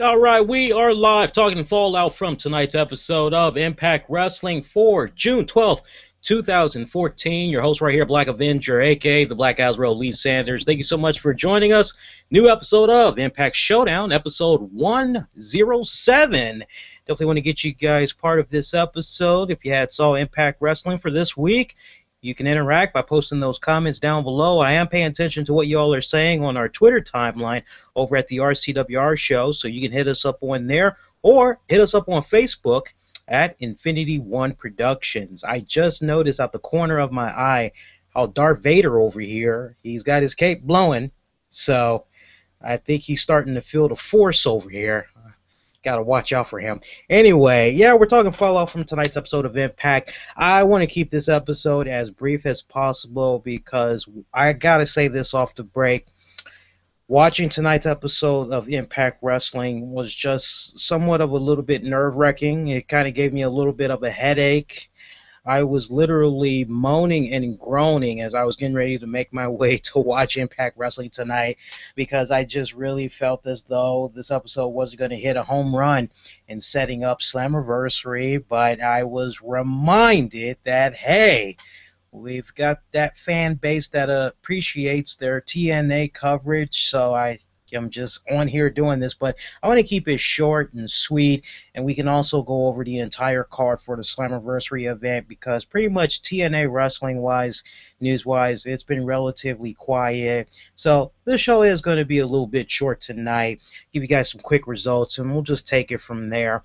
All right, we are live talking fallout from tonight's episode of Impact Wrestling for June 12th, 2014. Your host right here, Black Avenger, aka the Black Azrael Lee Sanders. Thank you so much for joining us. New episode of Impact Showdown, episode 107. Definitely want to get you guys part of this episode. If you had saw Impact Wrestling for this week, you can interact by posting those comments down below. I am paying attention to what y'all are saying on our Twitter timeline over at the RCWR show, so you can hit us up on there or hit us up on Facebook at Infinity One Productions. I just noticed out the corner of my eye how Darth Vader over here, he's got his cape blowing, so I think he's starting to feel the force over here. Gotta watch out for him. Anyway, yeah, we're talking fallout from tonight's episode of Impact. I want to keep this episode as brief as possible because I gotta say this off the break. Watching tonight's episode of Impact Wrestling was just somewhat of a little bit nerve-wracking. It kind of gave me a little bit of a headache. I was literally moaning and groaning as I was getting ready to make my way to watch Impact Wrestling tonight because I just really felt as though this episode wasn't going to hit a home run in setting up Slammiversary, but I was reminded that, hey, we've got that fan base that appreciates their TNA coverage, so I'm just on here doing this, but I want to keep it short and sweet, and we can also go over the entire card for the Slammiversary event because pretty much TNA wrestling-wise, news-wise, it's been relatively quiet. So this show is going to be a little bit short tonight. Give you guys some quick results, and we'll just take it from there.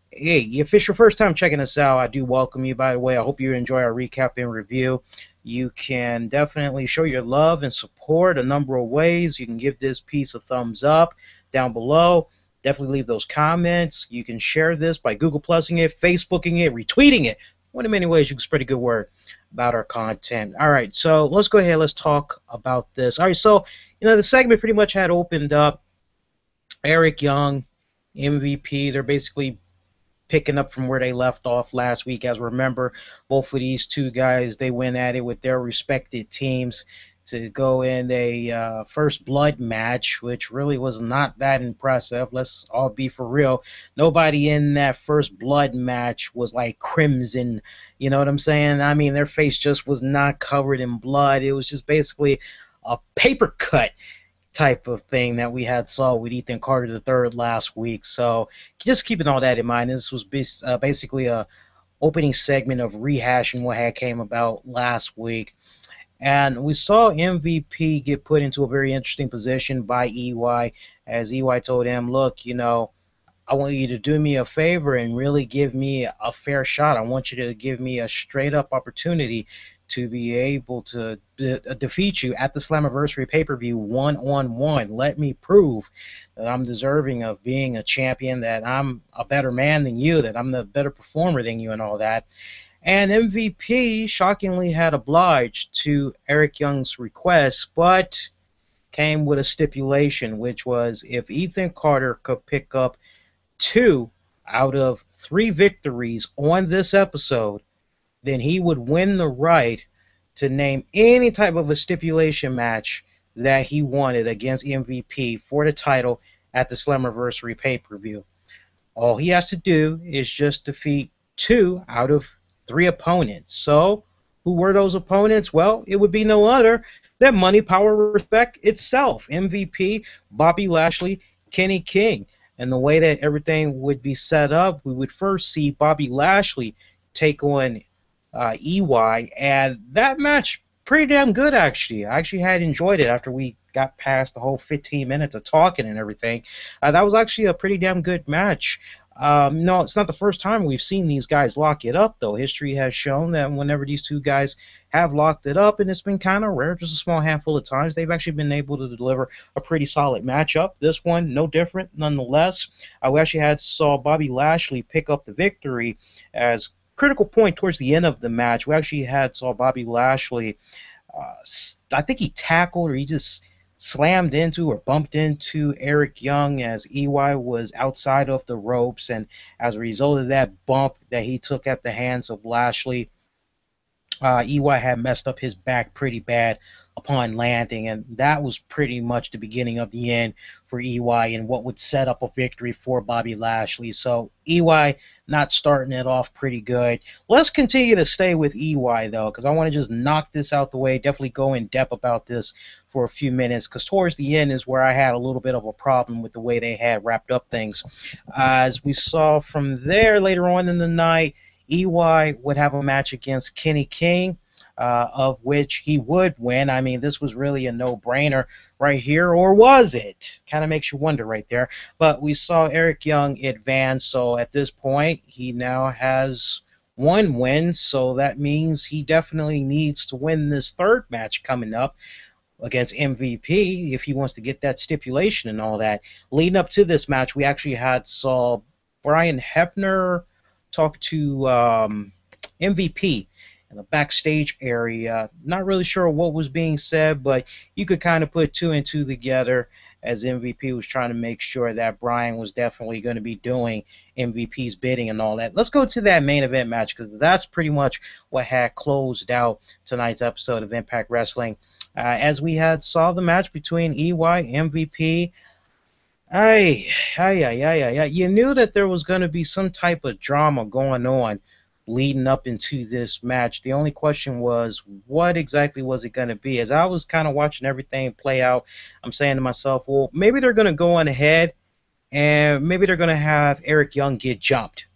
Hey, if it's your first time checking us out, I do welcome you, by the way. I hope you enjoy our recap and review. You can definitely show your love and support a number of ways. You can give this piece a thumbs up down below. Definitely leave those comments. You can share this by Google Plusing it, Facebooking it, retweeting it. One of many ways you can spread a good word about our content. All right, so let's go ahead. Let's talk about this. All right, so, the segment pretty much had opened up. Eric Young, MVP, they're basically picking up from where they left off last week. As remember, both of these two guys, they went at it with their respected teams to go in a first blood match, which really was not that impressive. Let's all be for real. Nobody in that first blood match was like crimson. You know what I'm saying? I mean, their face just was not covered in blood. It was just basically a paper cut type of thing that we had saw with Ethan Carter III last week. So just keeping all that in mind, this was basically a opening segment of rehashing what had came about last week. And we saw MVP get put into a very interesting position by EY as EY told him, look, I want you to do me a favor and really give me a fair shot. I want you to give me a straight up opportunity to be able to defeat you at the Slammiversary pay-per-view one-on-one. Let me prove that I'm deserving of being a champion, that I'm a better man than you, that I'm the better performer than you and all that. And MVP shockingly had obliged to Eric Young's request, but came with a stipulation, which was if Ethan Carter could pick up 2 out of 3 victories on this episode, then he would win the right to name any type of a stipulation match that he wanted against MVP for the title at the Slammiversary pay-per-view. All he has to do is just defeat 2 out of 3 opponents. So, who were those opponents? Well, it would be no other than Money, Power, Respect itself. MVP, Bobby Lashley, Kenny King. And the way that everything would be set up, we would first see Bobby Lashley take on EY, and that match pretty damn good actually. I actually had enjoyed it after we got past the whole 15 minutes of talking and everything. That was actually a pretty damn good match. No, it's not the first time we've seen these guys lock it up, though. History has shown that whenever these two guys have locked it up, and it's been kind of rare, just a small handful of times, they've actually been able to deliver a pretty solid matchup. This one, no different, nonetheless. We actually saw Bobby Lashley pick up the victory as critical point towards the end of the match. We actually saw Bobby Lashley, I think he tackled or he just slammed into or bumped into Eric Young as EY was outside of the ropes, and as a result of that bump that he took at the hands of Lashley, EY had messed up his back pretty bad upon landing, and that was pretty much the beginning of the end for EY and what would set up a victory for Bobby Lashley. So EY not starting it off pretty good. Let's continue to stay with EY though, because I want to just knock this out the way. Definitely go in depth about this for a few minutes, because towards the end is where I had a little bit of a problem with the way they had wrapped up things. As we saw from there later on in the night, EY would have a match against Kenny King, of which he would win. I mean, this was really a no-brainer right here, or was it? Kind of makes you wonder right there. But we saw Eric Young advance, so at this point, he now has one win, so that means he definitely needs to win this third match coming up against MVP if he wants to get that stipulation and all that. Leading up to this match, we actually had saw Brian Hebner talk to MVP in the backstage area. Not really sure what was being said, but you could kind of put two and two together as MVP was trying to make sure that Brian was definitely going to be doing MVP's bidding and all that. Let's go to that main event match, because that's pretty much what had closed out tonight's episode of Impact Wrestling. As we had saw the match between EY and MVP. You knew that there was going to be some type of drama going on leading up into this match. The only question was, what exactly was it going to be? As I was kind of watching everything play out, I'm saying to myself, well, maybe they're going to go on ahead and maybe they're going to have Eric Young get jumped.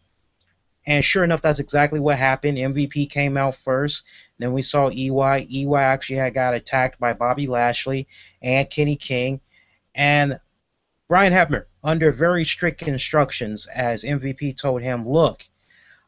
And sure enough, that's exactly what happened. MVP came out first. Then we saw EY. EY actually had got attacked by Bobby Lashley and Kenny King. And Brian Hebner, under very strict instructions, as MVP told him, look,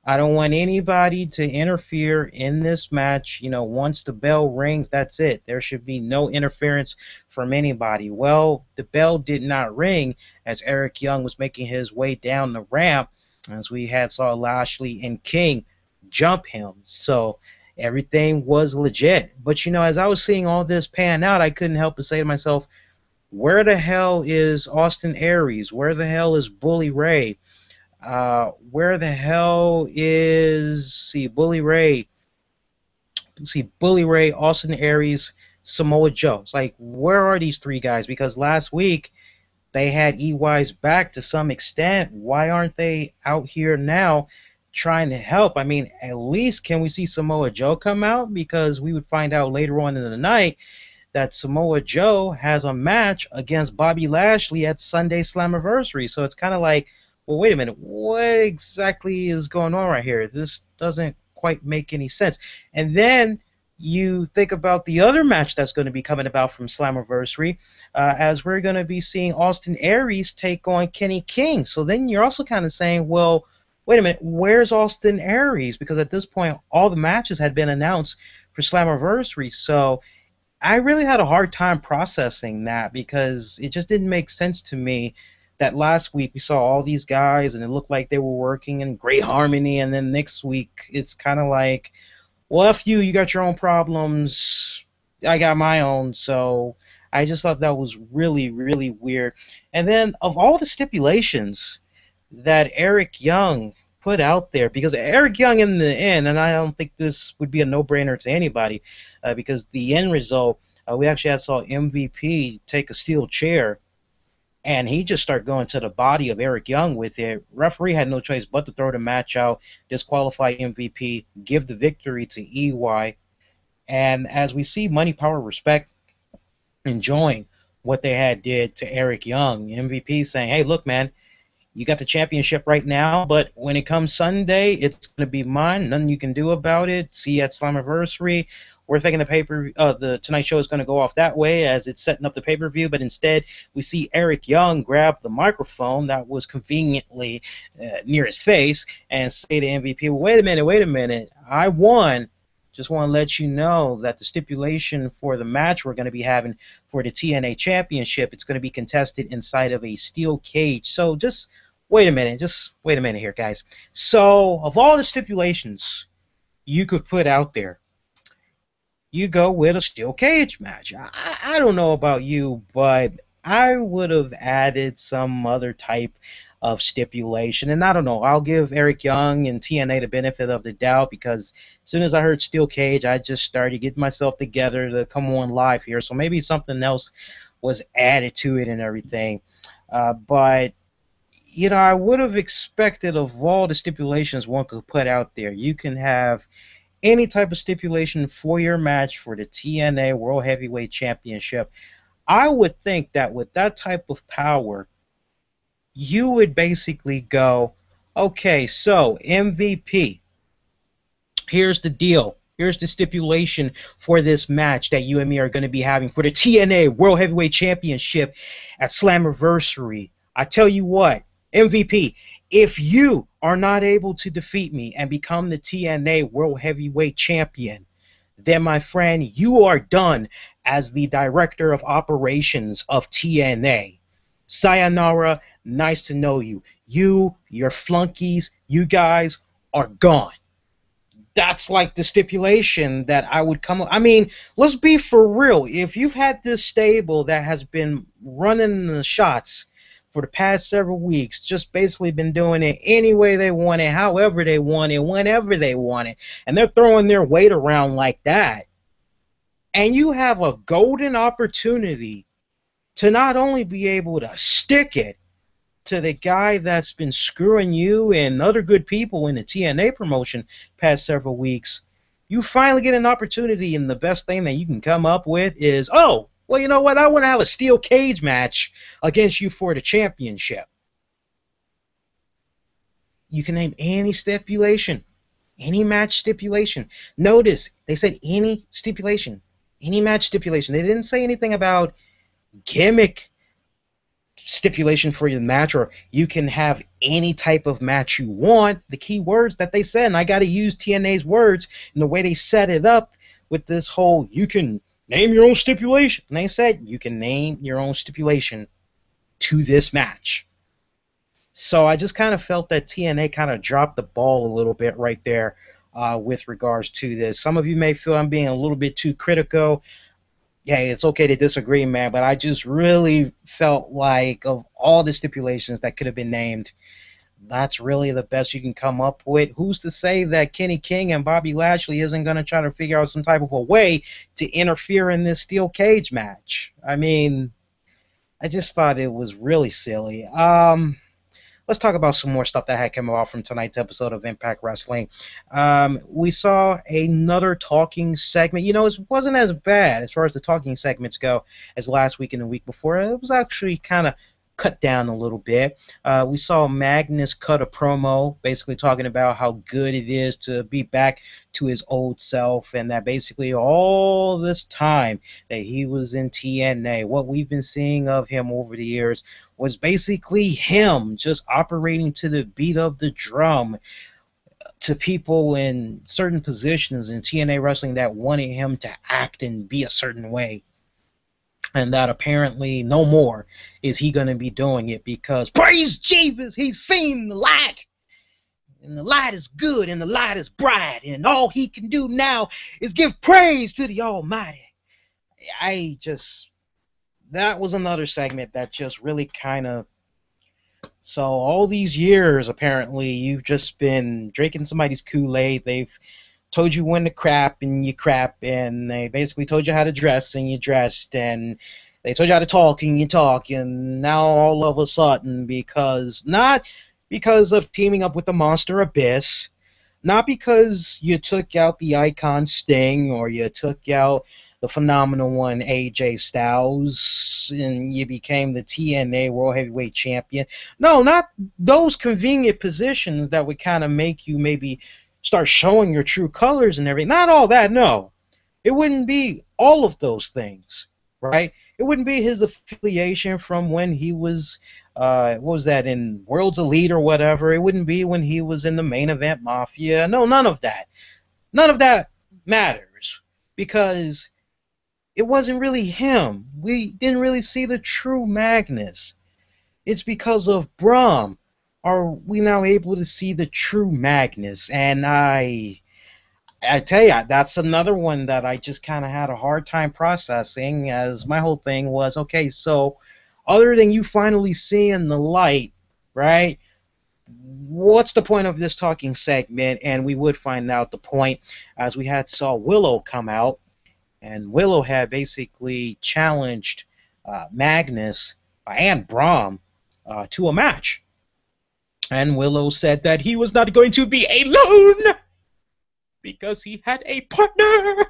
I don't want anybody to interfere in this match. You know, once the bell rings, that's it. There should be no interference from anybody. Well, the bell did not ring as Eric Young was making his way down the ramp, as we had saw Lashley and King jump him. So everything was legit. But, you know, as I was seeing all this pan out, I couldn't help but say to myself, where the hell is Austin Aries? Where the hell is Bully Ray? Where the hell is Bully Ray, Austin Aries, Samoa Joe? It's like, where are these three guys? Because last week they had EY's back to some extent. Why aren't they out here now trying to help? I mean, at least can we see Samoa Joe come out? Because we would find out later on in the night that Samoa Joe has a match against Bobby Lashley at Sunday Slammiversary. So it's kind of like, well, wait a minute, what exactly is going on right here? This doesn't quite make any sense. And then you think about the other match that's going to be coming about from Slammiversary, as we're going to be seeing Austin Aries take on Kenny King. So then you're also kind of saying, well, wait a minute, where's Austin Aries? Because at this point, all the matches had been announced for Slammiversary. So I really had a hard time processing that, because it just didn't make sense to me that last week we saw all these guys and it looked like they were working in great harmony, and then next week it's kind of like, well, F you got your own problems, I got my own. So I just thought that was really, really weird. And then of all the stipulations that Eric Young put out there, because Eric Young in the end, and I don't think this would be a no-brainer to anybody, because the end result, we actually saw MVP take a steel chair and he just started going to the body of Eric Young with it. Referee had no choice but to throw the match out, disqualify MVP, give the victory to EY. And as we see Money, Power, Respect enjoying what they had did to Eric Young, MVP saying, hey, look, man, you got the championship right now, but when it comes Sunday, it's going to be mine. Nothing you can do about it. See you at Slammiversary. We're thinking the Tonight Show is going to go off that way as it's setting up the pay-per-view, but instead we see Eric Young grab the microphone that was conveniently near his face and say to MVP, well, wait a minute, I won. Just want to let you know that the stipulation for the match we're going to be having for the TNA Championship, it's going to be contested inside of a steel cage. So just wait a minute here, guys. So of all the stipulations you could put out there, you go with a steel cage match. I don't know about you, but I would have added some other type of stipulation. And I don't know, I'll give Eric Young and TNA the benefit of the doubt, because as soon as I heard Steel Cage, I just started getting myself together to come on live here. So maybe something else was added to it and everything. But I would have expected, of all the stipulations one could put out there, you can have any type of stipulation for your match for the TNA World Heavyweight Championship. I would think that with that type of power, you would basically go, okay, so MVP, here's the deal. Here's the stipulation for this match that you and me are going to be having for the TNA World Heavyweight Championship at Slammiversary. I tell you what, MVP, if you are not able to defeat me and become the TNA World Heavyweight Champion, then, my friend, you are done as the Director of Operations of TNA. Sayonara, nice to know you. You, your flunkies, you guys are gone. That's like the stipulation that I would come up. I mean, let's be for real. If you've had this stable that has been running the shots for the past several weeks, just basically been doing it any way they want it, however they want it, whenever they want it, and they're throwing their weight around like that, and you have a golden opportunity to not only be able to stick it to the guy that's been screwing you and other good people in the TNA promotion past several weeks, you finally get an opportunity, and the best thing that you can come up with is, oh, well, you know what? I want to have a steel cage match against you for the championship. You can name any stipulation, any match stipulation. Notice, they said any stipulation, any match stipulation. They didn't say anything about gimmick stipulation for your match, or you can have any type of match you want. The key words that they said, and I got to use TNA's words in the way they set it up with this whole, you can name your own stipulation. And they said you can name your own stipulation to this match. So I just kind of felt that TNA kind of dropped the ball a little bit right there with regards to this. Some of you may feel I'm being a little bit too critical. Yeah, it's okay to disagree, man, but I just really felt like of all the stipulations that could have been named, that's really the best you can come up with. Who's to say that Kenny King and Bobby Lashley isn't going to try to figure out some type of a way to interfere in this steel cage match? I mean, I just thought it was really silly. Let's talk about some more stuff that had come out from tonight's episode of Impact Wrestling. We saw another talking segment. You know, it wasn't as bad as far as the talking segments go as last week and the week before. It was actually kind of cut down a little bit. We saw Magnus cut a promo basically talking about how good it is to be back to his old self, and that basically all this time that he was in TNA, what we've been seeing of him over the years was basically him just operating to the beat of the drum to people in certain positions in TNA wrestling that wanted him to act and be a certain way. And that apparently no more is he going to be doing it, because praise Jesus, he's seen the light. And the light is good and the light is bright. And all he can do now is give praise to the Almighty. That was another segment that just really kind of... So all these years, apparently, you've just been drinking somebody's Kool-Aid. They've told you when to crap, and you crap, and they basically told you how to dress, and you dressed, and they told you how to talk, and you talk, and now all of a sudden, not because of teaming up with the Monster Abyss, not because you took out the Icon Sting, or you took out the phenomenal one AJ Styles, and you became the TNA World Heavyweight Champion. No, not those convenient positions that would kind of make you maybe start showing your true colors and everything. Not all that, no. It wouldn't be all of those things, right? It wouldn't be his affiliation from when he was, what was that, in World's Elite or whatever. It wouldn't be when he was in the Main Event Mafia. No, none of that. None of that matters, because it wasn't really him. We didn't really see the true Magnus. It's because of Braun are we now able to see the true Magnus. And I tell you, that's another one that I just kind of had a hard time processing, as my whole thing was, okay, so other than you finally seeing the light right? What's the point of this talking segment? And we would find out the point as we had saw Willow come out, and Willow had basically challenged Magnus and Brahm to a match. And Willow said that he was not going to be alone because he had a partner.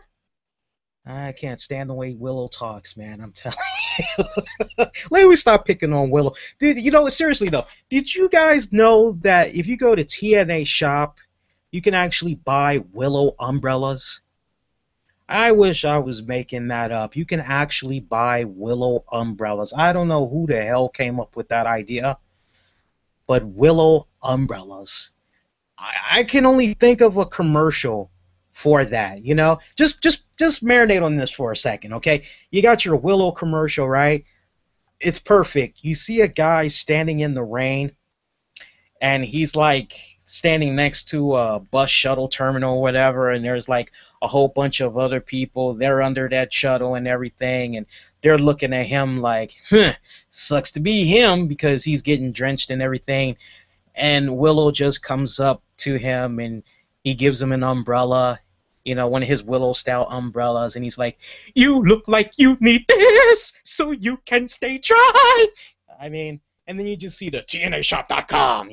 I can't stand the way Willow talks, man. I'm telling you. Let me stop picking on Willow. Seriously though, did you guys know that if you go to TNA shop, you can actually buy Willow umbrellas? I wish I was making that up. You can actually buy Willow umbrellas. I don't know who the hell came up with that idea, but Willow umbrellas. I can only think of a commercial for that. Just marinate on this for a second, okay? You got your Willow commercial, right? It's perfect. You see a guy standing in the rain, and he's like standing next to a bus shuttle terminal or whatever, and there's like a whole bunch of other people. They're under that shuttle and everything, and they're looking at him like, sucks to be him because he's getting drenched and everything. And Willow just comes up to him and he gives him an umbrella, one of his Willow style umbrellas, and he's like, "You look like you need this so you can stay dry." I mean, and then you just see the TNAshop.com,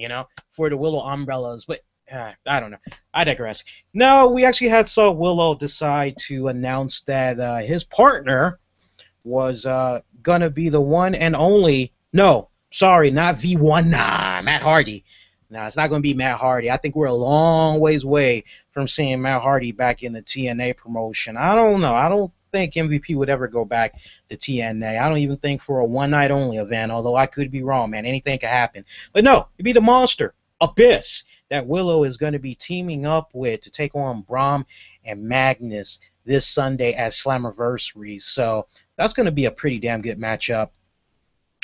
for the Willow umbrellas. But I don't know. I digress. No, we actually saw Willow decide to announce that his partner was gonna be the one and only. No, sorry, not V1. Nah, Matt Hardy. Nah, it's not gonna be Matt Hardy. I think we're a long ways away from seeing Matt Hardy back in the TNA promotion. I don't know. I don't think MVP would ever go back to TNA. I don't even think for a one night only event, although I could be wrong, man. Anything could happen. But no, it'd be the monster, Abyss, that Willow is going to be teaming up with to take on Brahm and Magnus this Sunday at Slammiversary. So that's going to be a pretty damn good matchup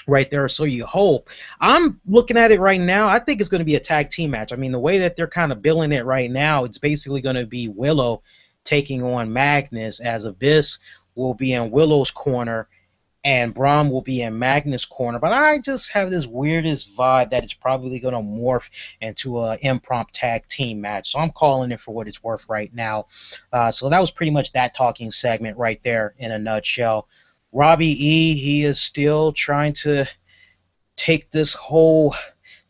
right there. So you hope. I'm looking at it right now. I think it's going to be a tag team match. I mean, the way that they're kind of billing it right now, it's basically going to be Willow taking on Magnus, as Abyss will be in Willow's corner and Brahm will be in Magnus' corner. But I just have this weirdest vibe that it's probably going to morph into an impromptu tag team match. So I'm calling it for what it's worth right now. So that was pretty much that talking segment right there in a nutshell. Robbie E., he is still trying to take this whole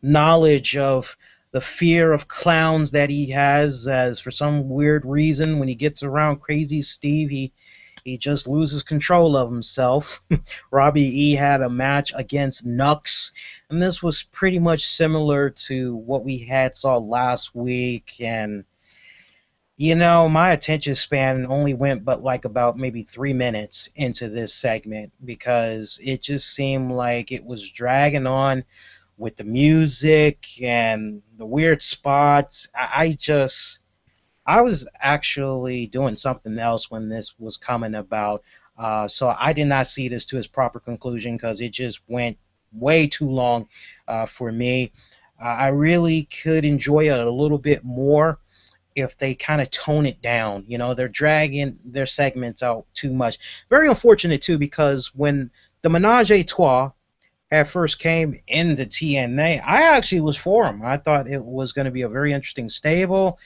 knowledge of the fear of clowns that he has, as for some weird reason when he gets around Crazy Steve, he just loses control of himself. Robbie E. had a match against Nux, and this was pretty much similar to what we saw last week, and my attention span only went about maybe 3 minutes into this segment because it just seemed like it was dragging on with the music and the weird spots. I was actually doing something else when this was coming about, so I did not see this to its proper conclusion because it just went way too long for me. I really could enjoy it a little bit more if they kind of tone it down. They're dragging their segments out too much. Very unfortunate, too, because when the Menage a Trois at first came into TNA, I actually was for them. I thought it was going to be a very interesting stable.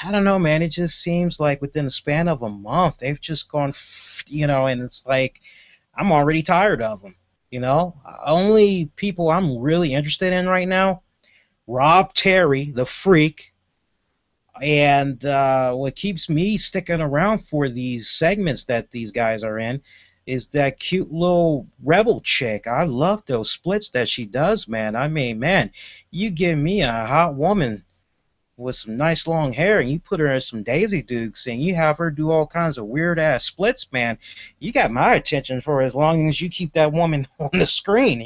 I don't know, man. It just seems like within the span of a month, they've just gone, and it's like I'm already tired of them. Only people I'm really interested in right now, Rob Terry, the Freak. And what keeps me sticking around for these segments that these guys are in is that cute little rebel chick. I love those splits that she does, man. I mean, man, you give me a hot woman with some nice long hair and you put her in some Daisy Dukes and you have her do all kinds of weird ass splits, man, you got my attention for as long as you keep that woman on the screen,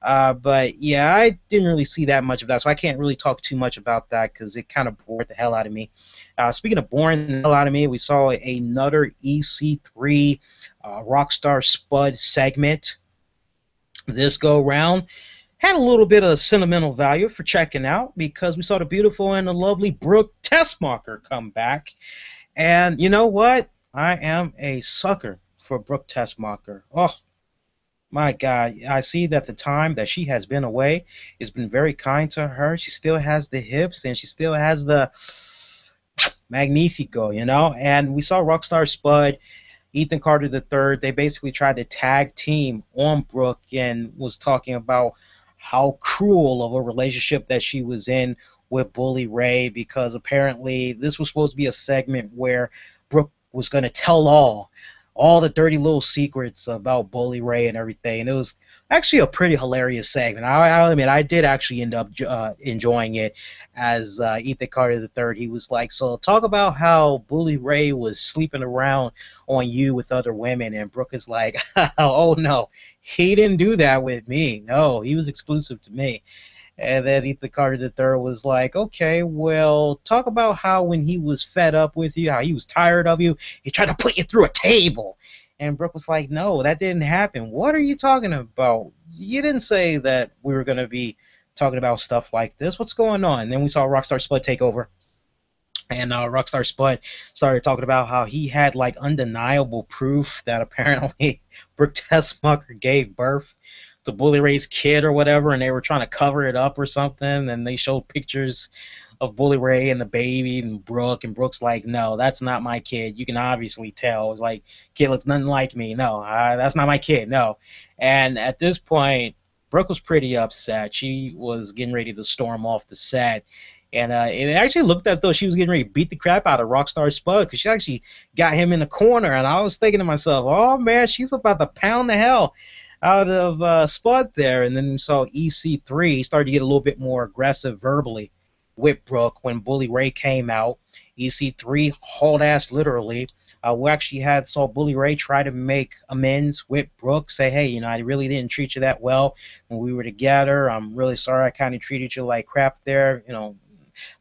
but yeah, I didn't really see that much of that, so I can't really talk too much about that because it kind of bored the hell out of me. Speaking of boring the hell out of me, we saw another EC3 Rockstar Spud segment this go round. Had a little bit of sentimental value for checking out because we saw the beautiful and the lovely Brooke Tessmacher come back. And you know what? I am a sucker for Brooke Tessmacher. Oh, My God, I see that the time that she has been away has been very kind to her. She still has the hips and she still has the Magnifico, you know? And we saw Rockstar Spud, Ethan Carter III. They basically tried to tag team on Brooke and was talking about how cruel of a relationship that she was in with Bully Ray, because apparently this was supposed to be a segment where Brooke was going to tell all the dirty little secrets about Bully Ray and everything. And it was actually a pretty hilarious segment. I admit I did actually end up enjoying it, as Ethan Carter III, he was like, so talk about how Bully Ray was sleeping around on you with other women. And Brooke is like, oh no, he didn't do that with me. No, he was exclusive to me. And then Ethan Carter III was like, okay, well, talk about how when he was fed up with you, how he was tired of you, he tried to put you through a table. And Brooke was like, no, that didn't happen. What are you talking about? You didn't say that we were going to be talking about stuff like this. What's going on? And then we saw Rockstar Spud take over. And Rockstar Spud started talking about how he had like undeniable proof that apparently Brooke Tessmacher gave birth to Bully Ray's kid or whatever, and they were trying to cover it up or something, and they showed pictures of Bully Ray and the baby and Brooke's like, no, that's not my kid. You can obviously tell. It's like, kid looks nothing like me. No, that's not my kid. No. And at this point, Brooke was pretty upset. She was getting ready to storm off the set. And it actually looked as though she was getting ready to beat the crap out of Rockstar Spud, because she actually got him in the corner. And I was thinking to myself, oh, man, she's about to pound the hell out of Spud there. And then we saw EC3 started to get a little bit more aggressive verbally with Brooke when Bully Ray came out. EC3 hauled ass literally. We actually saw Bully Ray try to make amends with Brooke, say, hey, you know, I really didn't treat you that well when we were together. I'm really sorry I kind of treated you like crap there. You know,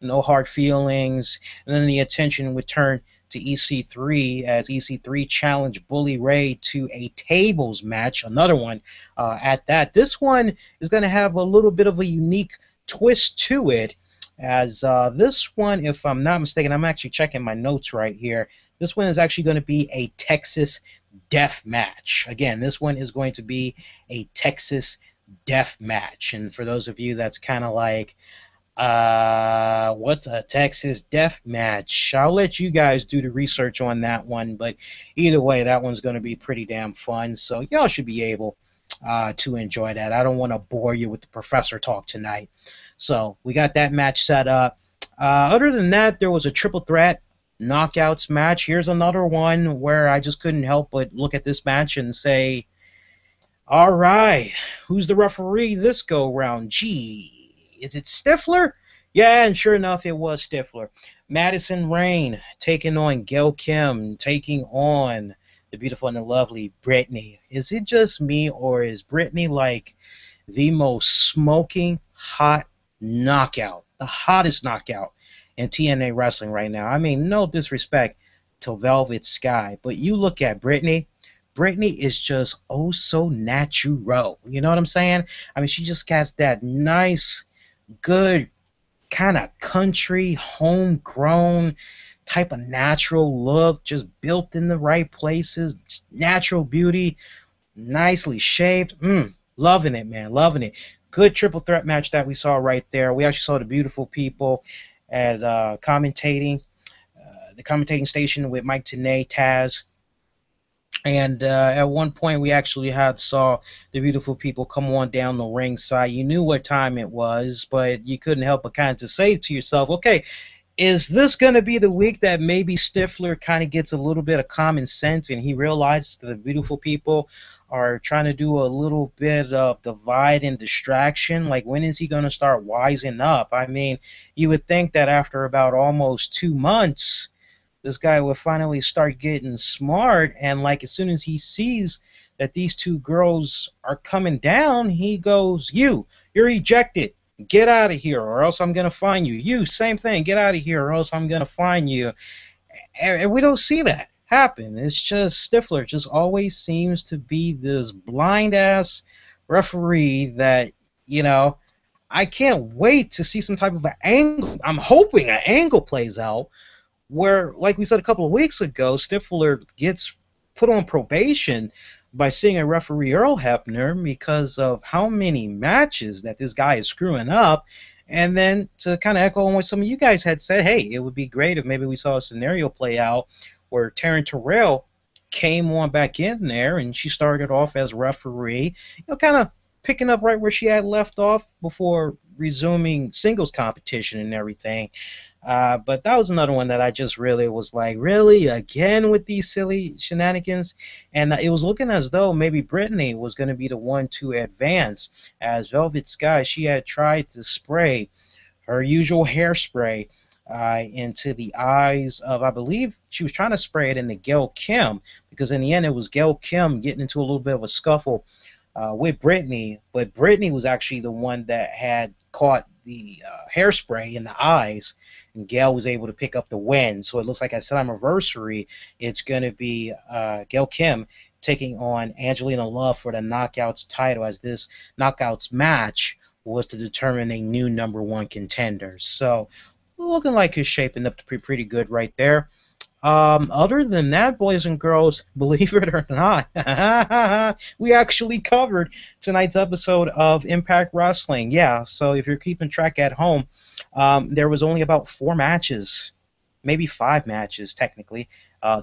no hard feelings. And then the attention would turn to EC3 as EC3 challenged Bully Ray to a tables match, another one at that. This one is going to have a little bit of a unique twist to it, as this one, if I'm not mistaken, I'm actually checking my notes right here. This one is actually going to be a Texas death match. Again, this one is going to be a Texas death match. And for those of you that's kind of like, what's a Texas death match? I'll let you guys do the research on that one, but either way, that one's going to be pretty damn fun, so y'all should be able to enjoy that. I don't want to bore you with the professor talk tonight. So we got that match set up. Other than that, there was a triple threat knockouts match. Here's another one where I just couldn't help but look at this match and say, all right, who's the referee this go round? Gee, is it Stifler? Yeah, and sure enough, it was Stifler. Madison Rayne taking on Gail Kim, taking on the beautiful and the lovely Brittany. Is it just me, or is Brittany like the most smoking hot knockout, the hottest knockout in TNA wrestling right now? I mean, no disrespect to Velvet Sky, but you look at Brittany. Brittany is just oh so natural. You know what I'm saying? I mean, she just got that nice, good kind of country, homegrown type of natural look, just built in the right places, natural beauty, nicely shaped. Loving it, man, loving it. Good triple threat match that we saw right there. We actually saw the beautiful people at commentating, the commentating station with Mike Tenay, Taz. And at one point, we actually saw the beautiful people come on down the ringside. You knew what time it was, but you couldn't help but kind of say to yourself, okay, is this going to be the week that maybe Stifler kind of gets a little bit of common sense and he realizes that the beautiful people are trying to do a little bit of divide and distraction? Like, when is he going to start wising up? I mean, you would think that after about almost 2 months, this guy will finally start getting smart, and like as soon as he sees that these two girls are coming down, he goes, you're ejected. Get out of here, or else I'm going to fine you. You, same thing. Get out of here, or else I'm going to fine you. And we don't see that happen. It's just Stifler just always seems to be this blind-ass referee that, you know, I can't wait to see some type of an angle. I'm hoping an angle plays out where, like we said a couple of weeks ago, Stifler gets put on probation, by seeing a referee Earl Hebner because of how many matches that this guy is screwing up. And then to kind of echo on what some of you guys had said, hey, it would be great if maybe we saw a scenario play out where Taryn Terrell came on back in there and she started off as referee, kind of picking up right where she had left off before resuming singles competition and everything. But that was another one that I just really was like, really? Again with these silly shenanigans? And it was looking as though maybe Brittany was going to be the one to advance. As Velvet Sky, she had tried to spray her usual hairspray into the eyes of, I believe she was trying to spray it into Gail Kim, because in the end it was Gail Kim getting into a little bit of a scuffle with Brittany, but Brittany was actually the one that had caught the hairspray in the eyes, and Gail was able to pick up the win. So it looks like at Slammiversary, it's going to be Gail Kim taking on Angelina Love for the Knockouts title, as this Knockouts match was to determine a new #1 contender. So looking like it's shaping up to be pretty good right there. Other than that, boys and girls, believe it or not, we actually covered tonight's episode of Impact Wrestling. Yeah, so if you're keeping track at home, there was only about 4 matches, maybe 5 matches technically,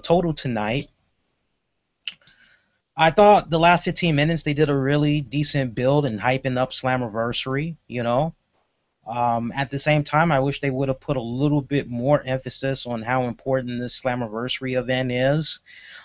total tonight. I thought the last 15 minutes they did a really decent build and hyping up Slammiversary, At the same time, I wish they would have put a little bit more emphasis on how important this Slammiversary event is.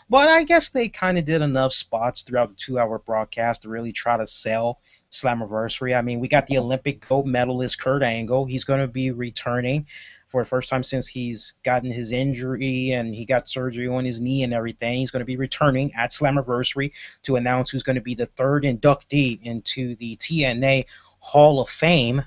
But I guess they kind of did enough spots throughout the 2-hour broadcast to really try to sell Slammiversary. I mean, we got the Olympic gold medalist Kurt Angle. He's going to be returning for the first time since he's gotten his injury and he got surgery on his knee and everything. He's going to be returning at Slammiversary to announce who's going to be the 3rd inductee into the TNA Hall of Fame.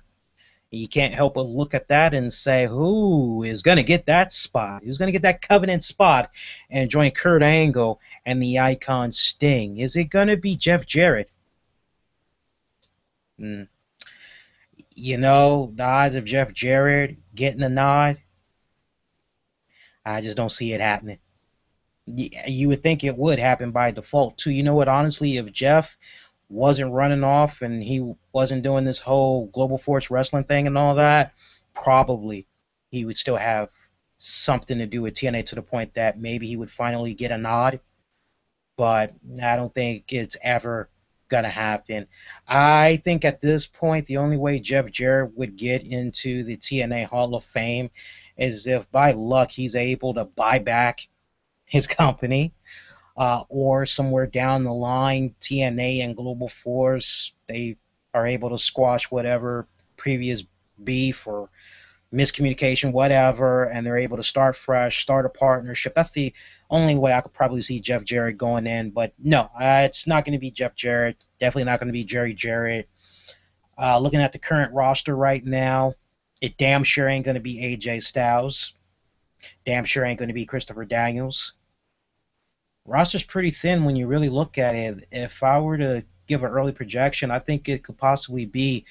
You can't help but look at that and say, who is going to get that spot? Who's going to get that covenant spot and join Kurt Angle and the Icon Sting? Is it going to be Jeff Jarrett? The odds of Jeff Jarrett getting a nod, I just don't see it happening. You would think it would happen by default, too. You know what, honestly, if Jeff wasn't running off and he wasn't doing this whole Global Force Wrestling thing and all that, probably he would still have something to do with TNA to the point that maybe he would finally get a nod. But I don't think it's ever going to happen. I think at this point, the only way Jeff Jarrett would get into the TNA Hall of Fame is if by luck he's able to buy back his company. Or somewhere down the line, TNA and Global Force, they are able to squash whatever previous beef or miscommunication, whatever, and they're able to start fresh, start a partnership. That's the only way I could probably see Jeff Jarrett going in. But no, it's not going to be Jeff Jarrett. Definitely not going to be Jerry Jarrett. Looking at the current roster right now, it damn sure ain't going to be AJ Styles. Damn sure ain't going to be Christopher Daniels. Roster's pretty thin when you really look at it. If I were to give an early projection, I think it could possibly be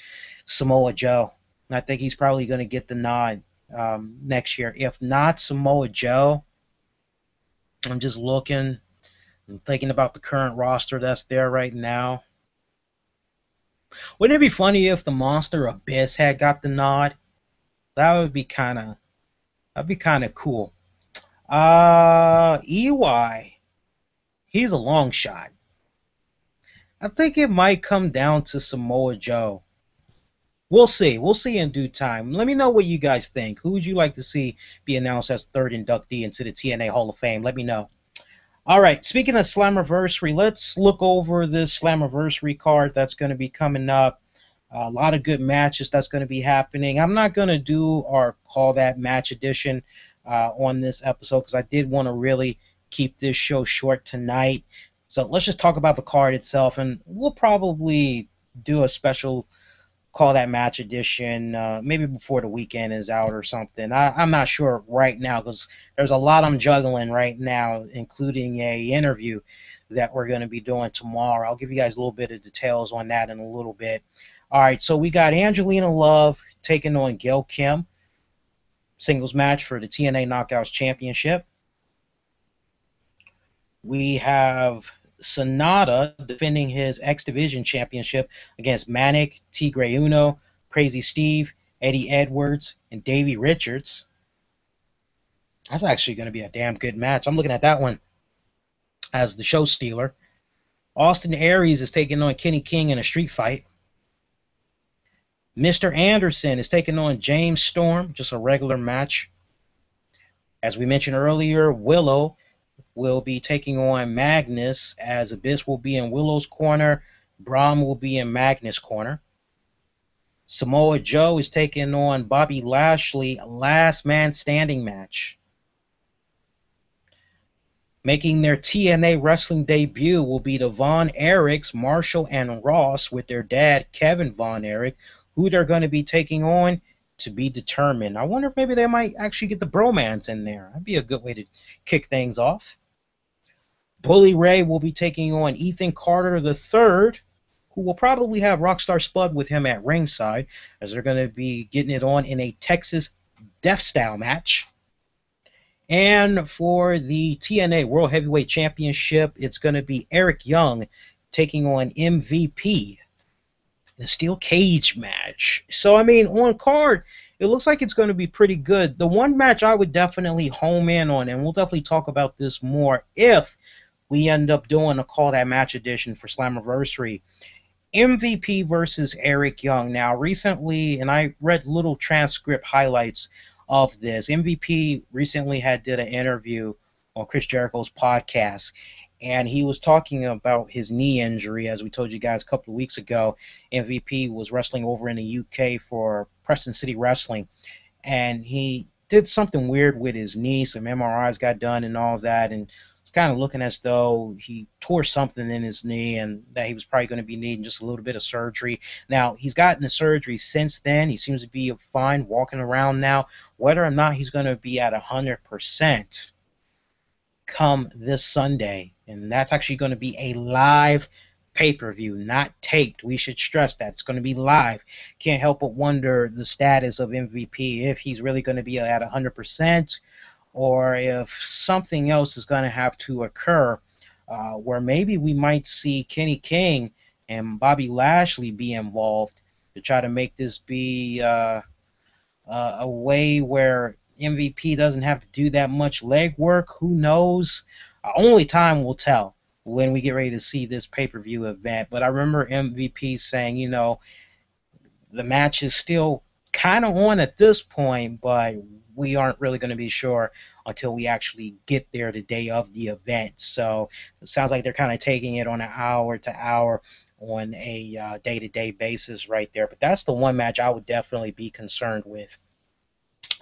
Samoa Joe. I think he's probably going to get the nod next year. If not Samoa Joe, I'm just looking and thinking about the current roster that's there right now. Wouldn't it be funny if the Monster Abyss had got the nod? That would be kind of cool. EY. He's a long shot. I think it might come down to Samoa Joe. We'll see. We'll see in due time. Let me know what you guys think. Who would you like to see be announced as 3rd inductee into the TNA Hall of Fame? Let me know. All right, speaking of Slammiversary, let's look over this Slammiversary card that's going to be coming up. A lot of good matches that's going to be happening. I'm not going to do or call that match edition on this episode because I did want to really keep this show short tonight. So let's just talk about the card itself, and we'll probably do a special call that match edition maybe before the weekend is out or something. I'm not sure right now because there's a lot I'm juggling right now, including a interview that we're going to be doing tomorrow. I'll give you guys a little bit of details on that in a little bit. All right, so we got Angelina Love taking on Gail Kim. Singles match for the TNA Knockouts Championship. We have Sonata defending his X Division championship against Manic, Tigre Uno, Crazy Steve, Eddie Edwards, and Davey Richards. That's actually going to be a damn good match. I'm looking at that one as the show stealer. Austin Aries is taking on Kenny King in a street fight. Mr. Anderson is taking on James Storm, just a regular match. As we mentioned earlier, Willow will be taking on Magnus, as Abyss will be in Willow's corner, Brahm will be in Magnus' corner. Samoa Joe is taking on Bobby Lashley, last man standing match. Making their TNA wrestling debut will be the Von Erichs, Marshall and Ross, with their dad, Kevin Von Erich, who they're going to be taking on to be determined. I wonder if maybe they might actually get the bromance in there. That'd be a good way to kick things off. Bully Ray will be taking on Ethan Carter III, who will probably have Rockstar Spud with him at ringside, as they're going to be getting it on in a Texas Death Style match. And for the TNA World Heavyweight Championship, it's going to be Eric Young taking on MVP in a steel cage match. So, I mean, on card, it looks like it's going to be pretty good. The one match I would definitely home in on, and we'll definitely talk about this more if we end up doing a Call That Match edition for Slammiversary, MVP versus Eric Young. Now, recently, and I read little transcript highlights of this, MVP recently did an interview on Chris Jericho's podcast, and he was talking about his knee injury. As we told you guys a couple of weeks ago, MVP was wrestling over in the UK for Preston City Wrestling, and he did something weird with his knee. Some MRIs got done and all that, and it's kind of looking as though he tore something in his knee and that he was probably going to be needing just a little bit of surgery. Now, he's gotten the surgery since then. He seems to be fine walking around now. Whether or not he's going to be at 100% come this Sunday, and that's actually going to be a live pay-per-view, not taped. We should stress that. It's going to be live. Can't help but wonder the status of MVP, if he's really going to be at 100%, or if something else is going to have to occur, where maybe we might see Kenny King and Bobby Lashley be involved to try to make this be a way where MVP doesn't have to do that much legwork. Who knows? Only time will tell when we get ready to see this pay-per-view event. But I remember MVP saying, you know, the match is still kind of on at this point, but we aren't really going to be sure until we actually get there the day of the event. So it sounds like they're kind of taking it on an hour to hour on a day-to-day basis right there. But that's the one match I would definitely be concerned with.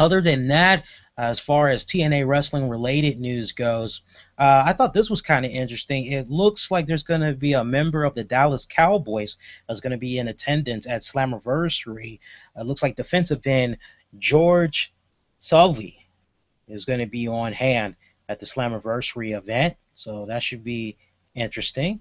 Other than that, as far as TNA wrestling related news goes, I thought this was kind of interesting. It looks like there's going to be a member of the Dallas Cowboys that's going to be in attendance at Slammiversary. It looks like defensive end George Salvi is going to be on hand at the Slammiversary event, so that should be interesting.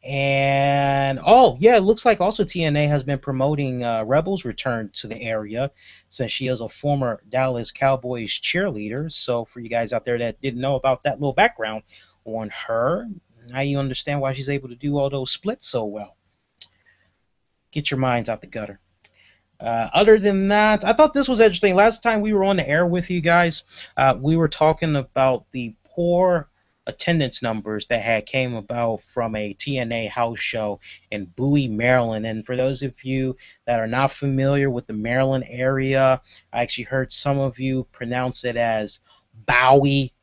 And oh yeah, it looks like also TNA has been promoting Rebel's return to the area, since she is a former Dallas Cowboys cheerleader. So for you guys out there that didn't know about that little background on her, now you understand why she's able to do all those splits so well. Get your minds out the gutter. Other than that, I thought this was interesting. Last time we were on the air with you guys, we were talking about the poor attendance numbers that had came about from a TNA house show in Bowie, Maryland. And for those of you that are not familiar with the Maryland area, I actually heard some of you pronounce it as Bowie.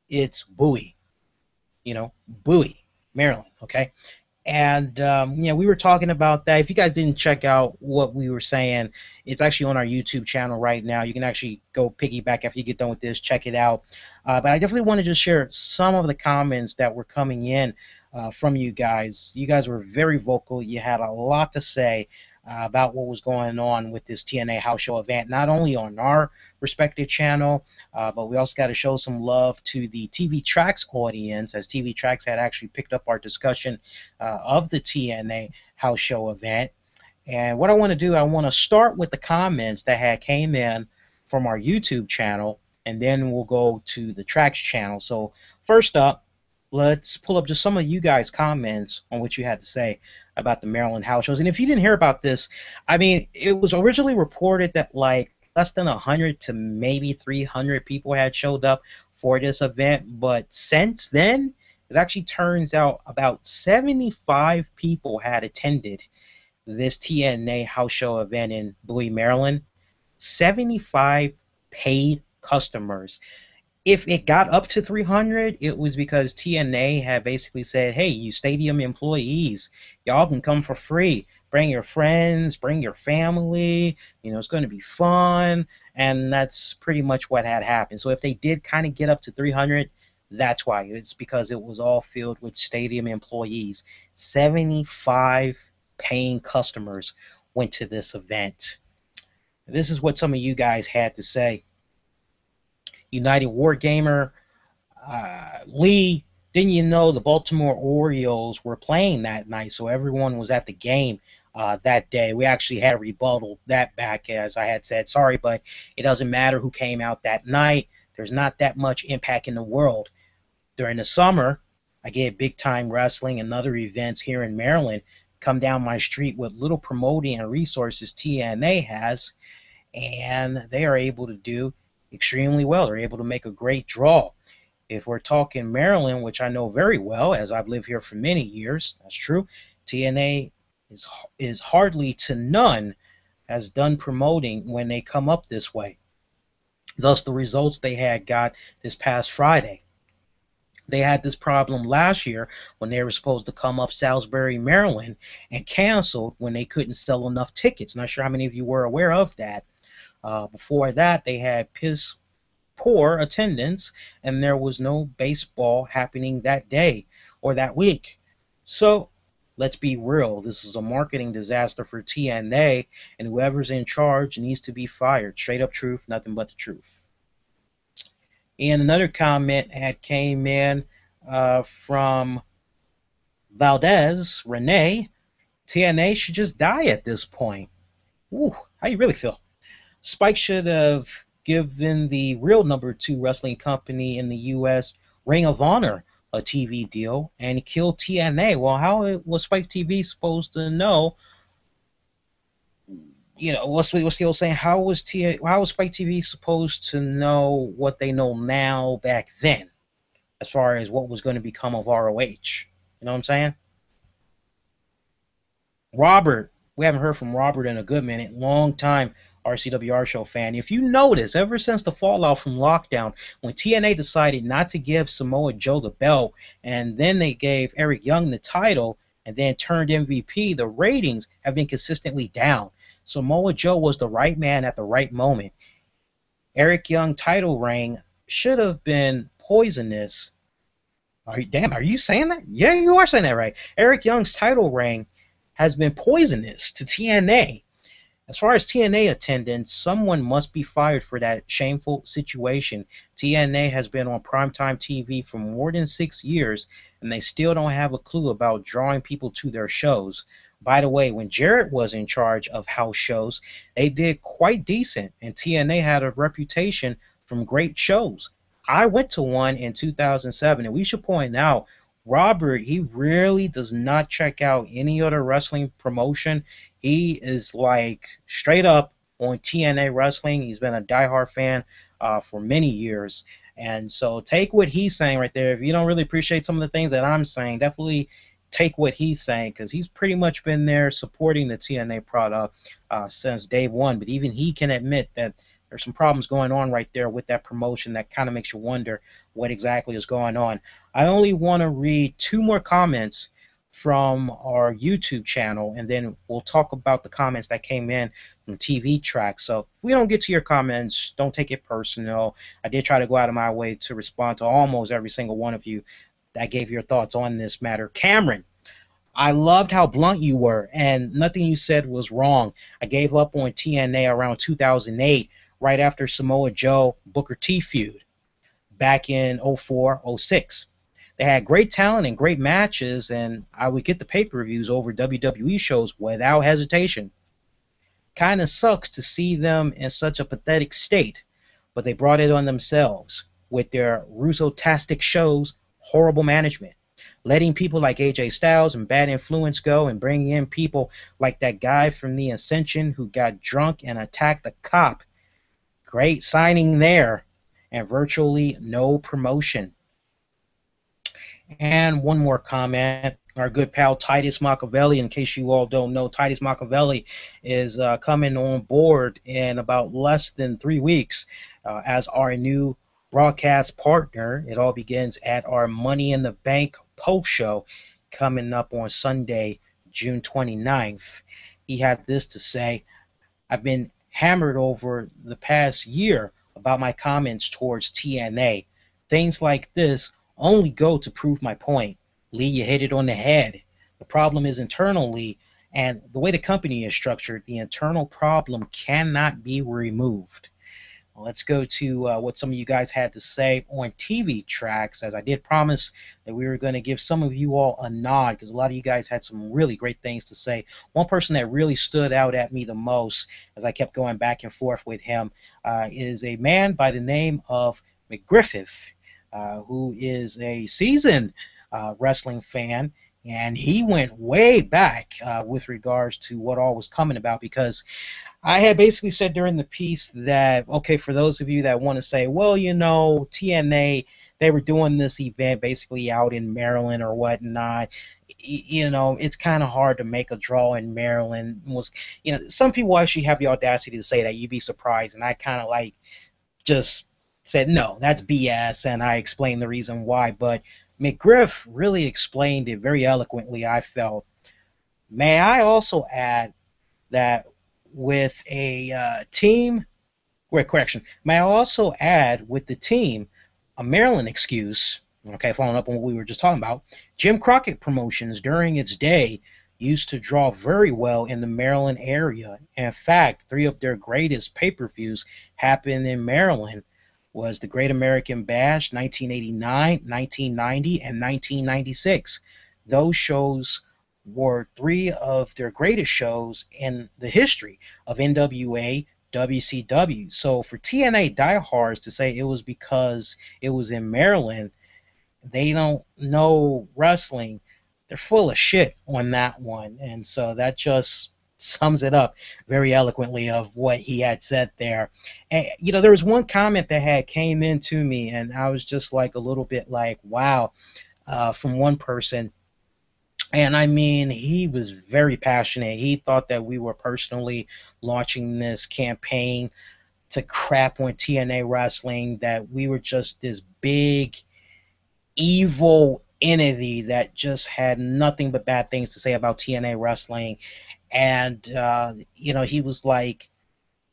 It's Bowie, Bowie, Maryland, okay? And, we were talking about that. If you guys didn't check out what we were saying, it's actually on our YouTube channel right now. You can actually go piggyback after you get done with this, check it out. But I definitely want to just share some of the comments that were coming in from you guys. You guys were very vocal. You had a lot to say about what was going on with this TNA house show event, not only on our respective channel, but we also got to show some love to the TV Tracks audience, as TV Tracks had actually picked up our discussion of the TNA house show event. And what I want to do, I want to start with the comments that had came in from our YouTube channel, and then we'll go to the Tracks channel. So first up, let's pull up just some of you guys' comments on what you had to say about the Maryland house shows. And if you didn't hear about this, I mean, it was originally reported that like less than 100 to maybe 300 people had showed up for this event, but since then, it actually turns out about 75 people had attended this TNA house show event in Bowie, Maryland. 75 paid customers. If it got up to 300, it was because TNA had basically said, hey, you stadium employees, y'all can come for free. Bring your friends, bring your family. You know, it's going to be fun. And that's pretty much what had happened. So if they did kind of get up to 300, that's why. It's because it was all filled with stadium employees. 75 paying customers went to this event. This is what some of you guys had to say. United Wargamer, Lee, didn't you know the Baltimore Orioles were playing that night, so everyone was at the game that day. We actually had a rebuttal that back, as I had said. Sorry, but it doesn't matter who came out that night. There's not that much impact in the world. During the summer, I get big time wrestling and other events here in Maryland come down my street with little promoting and resources TNA has, and they are able to do extremely well. They're able to make a great draw. If we're talking Maryland, which I know very well as I've lived here for many years, that's true, TNA is hardly to none has done promoting when they come up this way. Thus, the results they had got this past Friday. They had this problem last year when they were supposed to come up Salisbury, Maryland, and canceled when they couldn't sell enough tickets. Not sure how many of you were aware of that. Before that, they had piss poor attendance, and there was no baseball happening that day or that week. So let's be real. This is a marketing disaster for TNA, and whoever's in charge needs to be fired. Straight up truth, nothing but the truth. And another comment had came in from Valdez, Renee. TNA should just die at this point. Ooh, how you really feel? Spike should have given the real #2 wrestling company in the U.S., Ring of Honor, a TV deal and killed TNA. Well, how was Spike TV supposed to know? You know, what's the old saying? How was Spike TV supposed to know what they know now back then, as far as what was going to become of ROH? You know what I'm saying? Robert, we haven't heard from Robert in a good minute. Long time RCWR show fan. If you notice, ever since the fallout from Lockdown, when TNA decided not to give Samoa Joe the belt, and then they gave Eric Young the title, and then turned MVP, the ratings have been consistently down. Samoa Joe was the right man at the right moment. Eric Young title reign should have been poisonous. Are you saying that? Yeah, you are saying that right. Eric Young's title reign has been poisonous to TNA. As far as TNA attendance, someone must be fired for that shameful situation. TNA has been on primetime TV for more than 6 years, and they still don't have a clue about drawing people to their shows. By the way, when Jarrett was in charge of house shows, they did quite decent, and TNA had a reputation from great shows. I went to one in 2007, and we should point out, Robert, he really does not check out any other wrestling promotion. He is like straight up on TNA wrestling. He's been a diehard fan for many years. And so take what he's saying right there. If you don't really appreciate some of the things that I'm saying, definitely take what he's saying, because he's pretty much been there supporting the TNA product since day one. But even he can admit that there's some problems going on right there with that promotion that kind of makes you wonder what exactly is going on. I only want to read 2 more comments from our YouTube channel, and then we'll talk about the comments that came in from TV Tracks. So if we don't get to your comments, don't take it personal. I did try to go out of my way to respond to almost every single one of you that gave your thoughts on this matter. Cameron, I loved how blunt you were, and nothing you said was wrong. I gave up on TNA around 2008, right after Samoa Joe Booker T feud back in 04, 06. They had great talent and great matches, and I would get the pay-per-views over WWE shows without hesitation. Kind of sucks to see them in such a pathetic state, but they brought it on themselves with their Russo-tastic shows horrible management. Letting people like AJ Styles and Bad Influence go and bringing in people like that guy from the Ascension who got drunk and attacked a cop. Great signing there. And virtually no promotion. And one more comment. Our good pal Titus Machiavelli, in case you all don't know, Titus Machiavelli is coming on board in about less than 3 weeks as our new broadcast partner. It all begins at our Money in the Bank post show coming up on Sunday, June 29th. He had this to say: I've been hammered over the past year about my comments towards TNA. Things like this only go to prove my point. Lee, you hit it on the head. The problem is internal, Lee, and the way the company is structured, the internal problem cannot be removed. Let's go to what some of you guys had to say on TV tracks, as I did promise that we were going to give some of you all a nod because a lot of you guys had some really great things to say. One person that really stood out at me the most as I kept going back and forth with him is a man by the name of McGriffith, who is a seasoned wrestling fan, and he went way back with regards to what all was coming about, because I had basically said during the piece that, okay, for those of you that want to say, well, you know, TNA, they were doing this event basically out in Maryland or whatnot. You know, it's kind of hard to make a draw in Maryland. Some people actually have the audacity to say that. You'd be surprised. And I kind of like just said, no, that's BS. And I explained the reason why. But McGriff really explained it very eloquently, I felt. May I also add that with a team, correction, may I also add with the team a Maryland excuse, okay, following up on what we were just talking about. Jim Crockett Promotions during its day used to draw very well in the Maryland area. In fact, 3 of their greatest pay-per-views happened in Maryland. Was the Great American Bash, 1989, 1990, and 1996. Those shows were 3 of their greatest shows in the history of NWA, WCW. So for TNA diehards to say it was because it was in Maryland, they don't know wrestling. They're full of shit on that one. And so that just sums it up very eloquently of what he had said there. And, there was one comment that had came into me, and I was just like a little bit like, wow, from one person. And I mean, he was very passionate. He thought that we were personally launching this campaign to crap on TNA wrestling, that we were just this big, evil entity that just had nothing but bad things to say about TNA wrestling. And, he was like,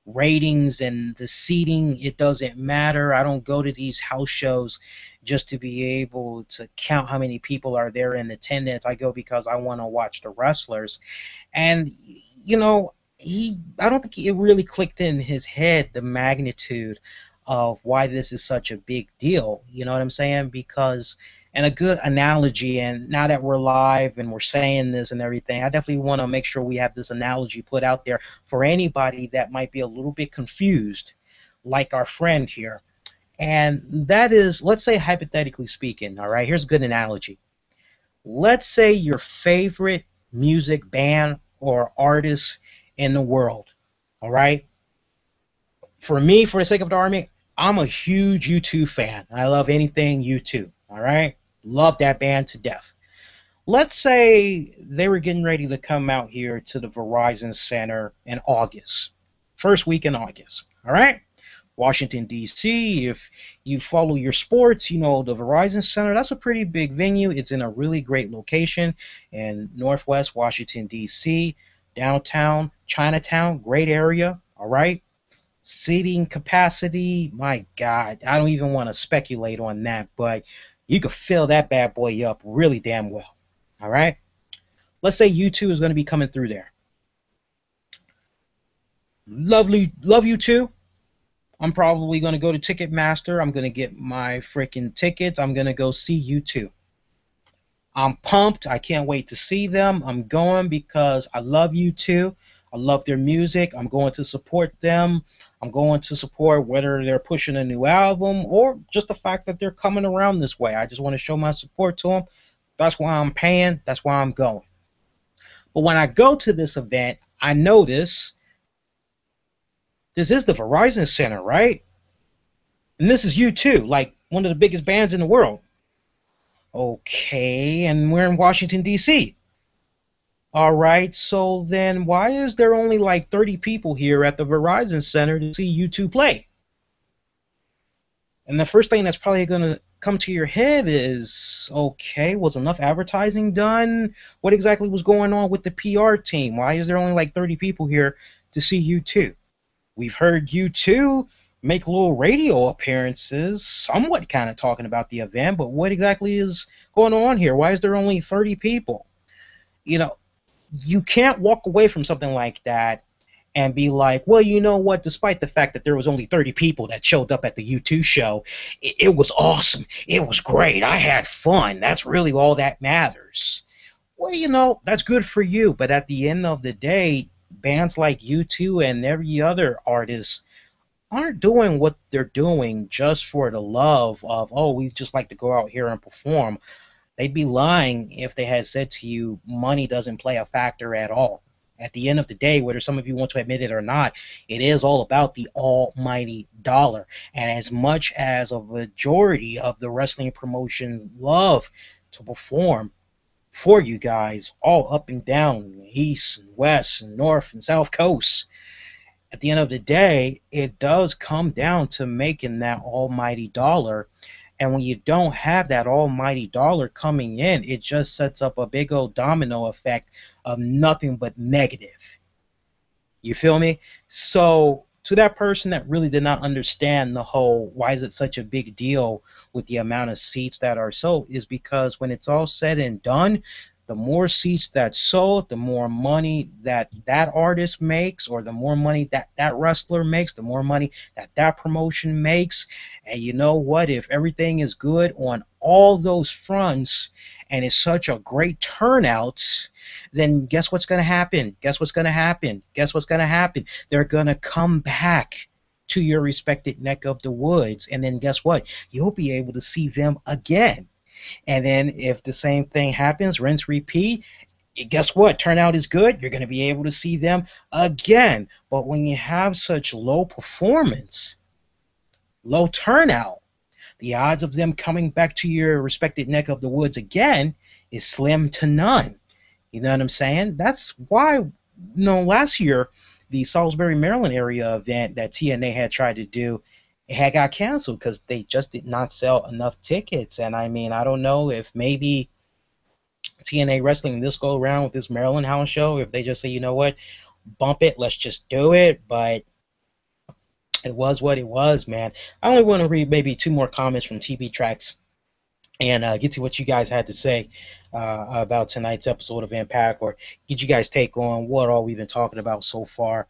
ratings and the seating, it doesn't matter. I don't go to these house shows just to be able to count how many people are there in attendance. I go because I want to watch the wrestlers. And I don't think it really clicked in his head the magnitude of why this is such a big deal. You know what I'm saying? Because, and a good analogy, and now that we're live and we're saying this and everything, I definitely want to make sure we have this analogy put out there for anybody that might be a little bit confused, like our friend here. And that is, let's say hypothetically speaking, all right, here's a good analogy. Let's say your favorite music band or artist in the world, all right? For me, for the sake of the argument, I'm a huge U2 fan. I love anything U2, all right? Love that band to death. Let's say they were getting ready to come out here to the Verizon Center in August. First week in August, all right? Washington, D.C., if you follow your sports, the Verizon Center, that's a pretty big venue. It's in a really great location in Northwest Washington, D.C., downtown Chinatown, great area, all right? Seating capacity, my God, I don't even want to speculate on that, but you could fill that bad boy up really damn well, all right? Let's say U2 is going to be coming through there. Love U2. I'm probably going to go to Ticketmaster. I'm going to get my freaking tickets. I'm going to go see U2. I'm pumped. I can't wait to see them. I'm going because I love U2. I love their music. I'm going to support them. I'm going to support whether they're pushing a new album or just the fact that they're coming around this way. I just want to show my support to them. That's why I'm paying. That's why I'm going. But when I go to this event, I notice this is the Verizon Center, right? And this is U2, like one of the biggest bands in the world. Okay, and we're in Washington, D.C. All right, so then why is there only like 30 people here at the Verizon Center to see U2 play? And the first thing that's probably going to come to your head is, okay, was enough advertising done? What exactly was going on with the PR team? Why is there only like 30 people here to see U2? We've heard U2 make little radio appearances, somewhat kind of talking about the event, but what exactly is going on here? Why is there only 30 people? You know, you can't walk away from something like that and be like, well, you know what, despite the fact that there was only 30 people that showed up at the U2 show, it was awesome. It was great. I had fun. That's really all that matters. Well, that's good for you, but at the end of the day, bands like U2 and every other artist aren't doing what they're doing just for the love of, oh, we just like to go out here and perform. They'd be lying if they had said to you money doesn't play a factor at all. At the end of the day, whether some of you want to admit it or not, it is all about the almighty dollar. And as much as a majority of the wrestling promotion love to perform for you guys all up and down, east and west and north and south coast, at the end of the day, it does come down to making that almighty dollar. And when you don't have that almighty dollar coming in, it just sets up a big old domino effect of nothing but negative. You feel me? So to that person that really did not understand the whole why is it such a big deal with the amount of seats that are sold, is because when it's all said and done, the more seats that's sold, the more money that that artist makes, or the more money that that wrestler makes, the more money that that promotion makes. And you know what? If everything is good on all those fronts and it's such a great turnout, then guess what's going to happen? Guess what's going to happen? Guess what's going to happen? They're going to come back to your respected neck of the woods. And then guess what? You'll be able to see them again. And then if the same thing happens, rinse, repeat, guess what? Turnout is good. You're going to be able to see them again. But when you have such low performance, low turnout, the odds of them coming back to your respected neck of the woods again is slim to none. You know what I'm saying? That's why, last year, the Salisbury, Maryland area event that TNA had tried to do, it had got canceled because they just did not sell enough tickets. And I mean, I don't know if maybe TNA Wrestling this go around with this Maryland house show, if they just say, you know what, bump it, let's just do it. But it was what it was, man. I only want to read maybe 2 more comments from TB Tracks and get to what you guys had to say about tonight's episode of Impact, or get you guys take on what all we've been talking about so far.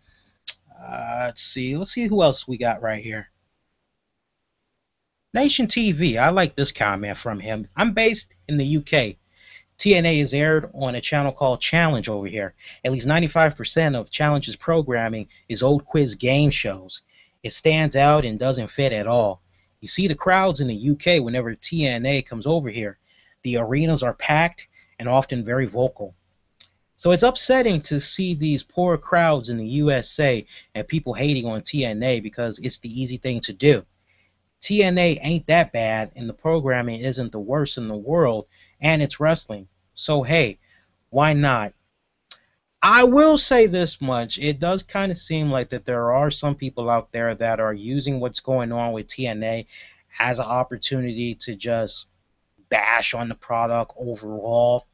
Let's see who else we got right here. Nation TV, I like this comment from him. I'm based in the UK. TNA is aired on a channel called Challenge over here. At least 95% of Challenge's programming is old quiz game shows. It stands out and doesn't fit at all. You see the crowds in the UK whenever TNA comes over here. The arenas are packed and often very vocal. So it's upsetting to see these poor crowds in the USA and people hating on TNA because it's the easy thing to do. TNA ain't that bad, and the programming isn't the worst in the world, and it's wrestling. So hey, why not? I will say this much. It does kind of seem like that there are some people out there that are using what's going on with TNA as an opportunity to just bash on the product overall.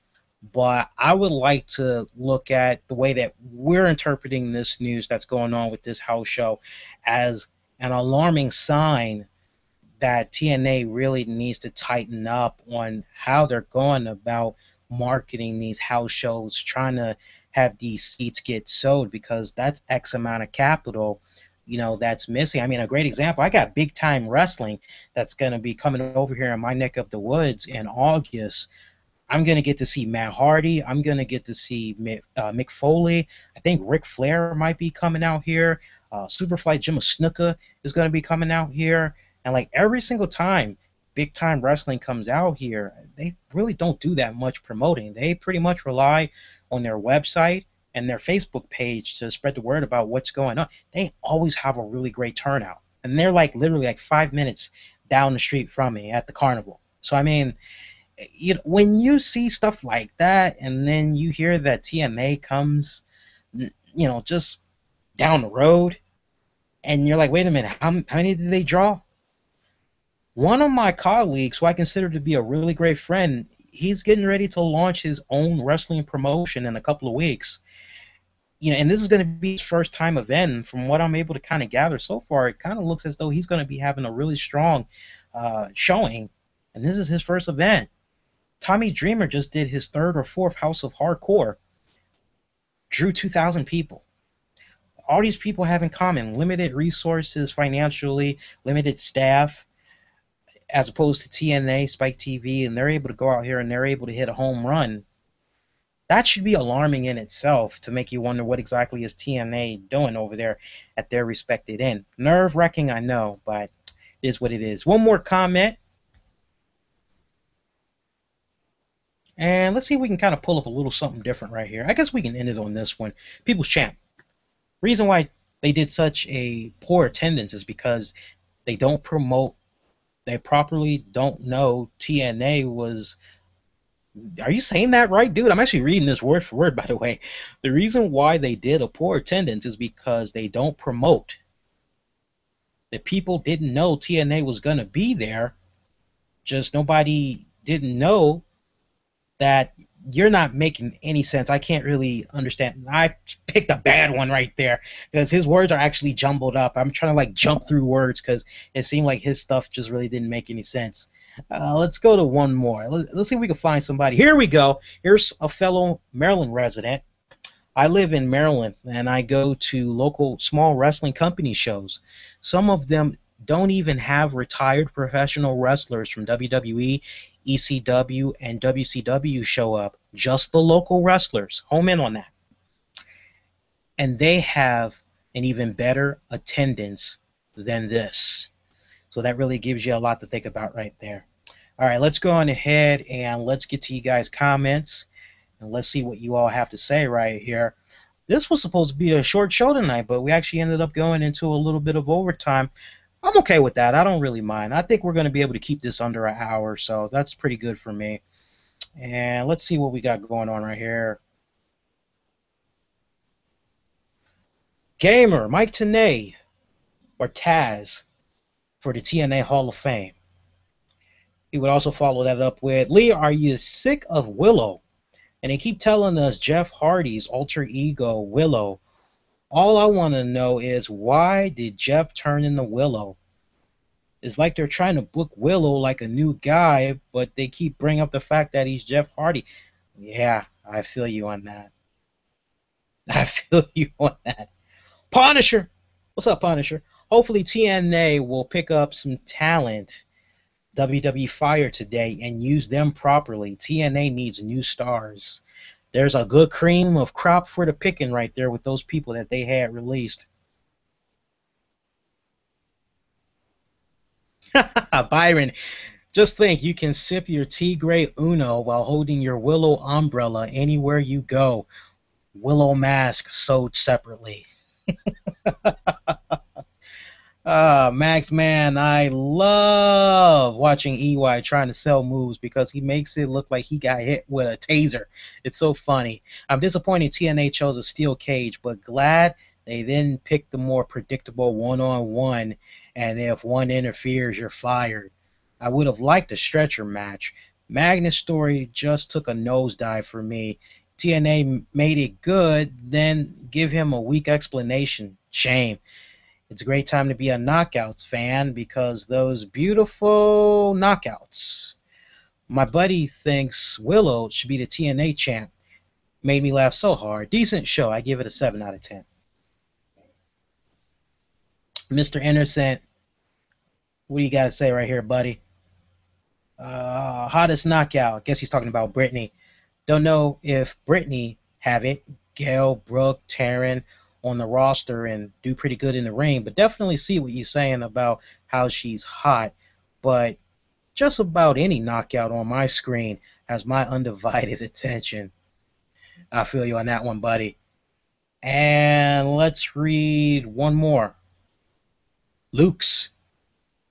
But I would like to look at the way that we're interpreting this news that's going on with this house show as an alarming sign that TNA really needs to tighten up on how they're going about marketing these house shows, trying to have these seats get sold, because that's X amount of capital, that's missing. I mean, a great example, I got Big Time Wrestling that's going to be coming over here in my neck of the woods in August. I'm going to get to see Matt Hardy. I'm going to get to see Mick Foley. I think Ric Flair might be coming out here. Superfly Jim Snuka is going to be coming out here. And like every single time big time wrestling comes out here, they really don't do that much promoting. They pretty much rely on their website and their Facebook page to spread the word about what's going on. They always have a really great turnout. And they're like literally like 5 minutes down the street from me at the carnival. So I mean, when you see stuff like that, and then you hear that TNA comes, just down the road, and you're like, wait a minute, how many did they draw? One of my colleagues, who I consider to be a really great friend, he's getting ready to launch his own wrestling promotion in a couple of weeks. And this is going to be his first time event. From what I'm able to kind of gather so far, it kind of looks as though he's going to be having a really strong showing, and this is his first event. Tommy Dreamer just did his third or fourth House of Hardcore, drew 2,000 people. All these people have in common limited resources financially, limited staff, as opposed to TNA, Spike TV, and they're able to go out here and they're able to hit a home run. That should be alarming in itself to make you wonder what exactly is TNA doing over there at their respected end. Nerve-wracking, I know, but it is what it is. One more comment. And let's see if we can kind of pull up a little something different right here. I guess we can end it on this one. People's Champ. Reason why they did such a poor attendance is because they don't promote, they properly don't know TNA was... Are you saying that right, dude? I'm actually reading this word for word, by the way. The reason why they did a poor attendance is because they don't promote. The people didn't know TNA was going to be there. Just nobody didn't know that you're not making any sense. I can't really understand. I picked a bad one right there because his words are actually jumbled up. I'm trying to like jump through words because it seemed like his stuff just really didn't make any sense. Let's go to one more. Let's see if we can find somebody. Here we go. Here's a fellow Maryland resident. I live in Maryland, and I go to local small wrestling company shows. Some of them don't even have retired professional wrestlers from WWE, ECW, and WCW show up. Just the local wrestlers. Home in on that. And they have an even better attendance than this. So that really gives you a lot to think about right there. All right, let's go on ahead and let's get to you guys' comments. And let's see what you all have to say right here. This was supposed to be a short show tonight, but we actually ended up going into a little bit of overtime. I'm okay with that. I don't really mind. I think we're going to be able to keep this under an hour, so that's pretty good for me. And let's see what we got going on right here. Gamer, Mike Tenay, or Taz, for the TNA Hall of Fame. He would also follow that up with, Lee, are you sick of Willow? And they keep telling us Jeff Hardy's alter ego, Willow. All I want to know is, why did Jeff turn into Willow? It's like they're trying to book Willow like a new guy, but they keep bringing up the fact that he's Jeff Hardy. Yeah, I feel you on that. I feel you on that. Punisher! What's up, Punisher? Hopefully TNA will pick up some talent WWE fired today and use them properly. TNA needs new stars. There's a good cream of crop for the picking right there with those people that they had released. Byron, just think, you can sip your Tigre Uno while holding your Willow umbrella anywhere you go. Willow mask sewed separately. Max, man, I love watching EY trying to sell moves because he makes it look like he got hit with a taser. It's so funny. I'm disappointed TNA chose a steel cage, but glad they didn't pick the more predictable one-on-one, and if one interferes, you're fired. I would have liked a stretcher match. Magnus' story just took a nosedive for me. TNA made it good, then give him a weak explanation. Shame. It's a great time to be a Knockouts fan because those beautiful knockouts. My buddy thinks Willow should be the TNA champ. Made me laugh so hard. Decent show. I give it a 7 out of 10. Mr. Innocent, what do you got to say right here, buddy? Hottest knockout. I guess he's talking about Brittany. Don't know if Brittany have it. Gail, Brooke, Taryn on the roster and do pretty good in the ring, but definitely see what you're saying about how she's hot. But just about any knockout on my screen has my undivided attention. I feel you on that one, buddy. And let's read one more. Luke's